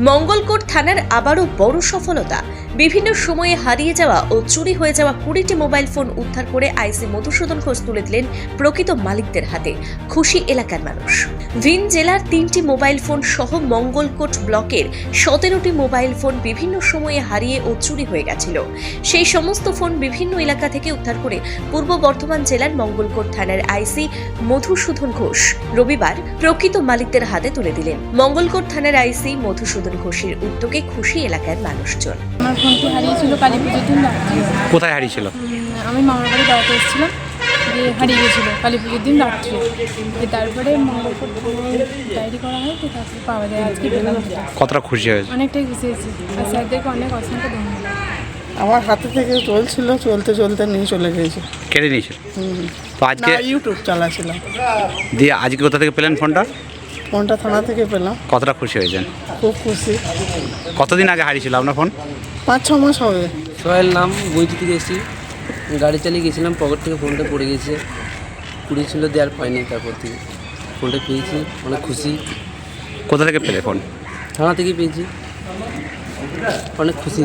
মঙ্গলকোট থানার আবারও বড় সফলতা। বিভিন্ন সময়ে হারিয়ে যাওয়া ও চুরি হয়ে যাওয়া 20টি মোবাইল ফোন উদ্ধার করে আইসি মধুসূদন ঘোষ তুলে দিলেন প্রকৃত মালিকদের হাতে। খুশি এলাকার মানুষ। ভিন জেলার 3টি মোবাইল ফোন সহ মঙ্গলকোট ব্লকের 17টি মোবাইল ফোন বিভিন্ন সময়ে হারিয়ে ও চুরি হয়ে গেছিল। সেই সমস্ত ফোন বিভিন্ন এলাকা থেকে উদ্ধার করে পূর্ব বর্ধমান জেলার মঙ্গলকোট থানার আইসি মধুসূদন ঘোষ রবিবার প্রকৃত মালিকদের হাতে তুলে দিলেন। মঙ্গলকোট থানার আইসি মধুসূদন ঘোষের উদ্যোগে খুশি এলাকার মানুষজন। আমার ফোনটি হারিয়েছিল কালী পুজোর দিন রাত্রে। কোথায় হারিয়েছিল? আমি মামার বাড়ি বেড়াতে এসেছিলাম, দিয়ে হারিয়ে গেছিলো কালী পুজোর দিন রাত্রে। তারপরে মঙ্গলকোট ডায়েরি করা হয়, তো তারপরে পাওয়া যায়। আজকে পেলাম। কতটা খুশি হয়েছে? অনেকটাই খুশি হয়েছি, আর স্যারদেরকে অনেক অসংখ্য ধন্যবাদ। আমার হাতে থেকে চলছিল, চলতে চলতে নিয়ে চলে গেছে। কেড়ে নিয়েছিল? তো আজকে ইউটিউব চালাছিলাম। দিয়ে আজকে কোথা থেকে পেলেন ফোনটা? ফোনটা থানা থেকে পেলাম। কতটা খুশি হয়েছেন? খুব খুশি। কতদিন আগে হারিয়েছিল আপনার ফোন? 5-6 মাস হবে। সোহেল নাম, বইটি থেকে এসেছি। গাড়ি চালিয়ে গেছিলাম, পকেট থেকে ফোনটা পড়ে গেছে। কুড়ি ছিল, দেওয়ার পাইনি। তারপর থেকে ফোনটা পেয়েছি, অনেক খুশি। কোথা থেকে পেলে ফোন? থানা থেকে পেয়েছি, অনেক খুশি।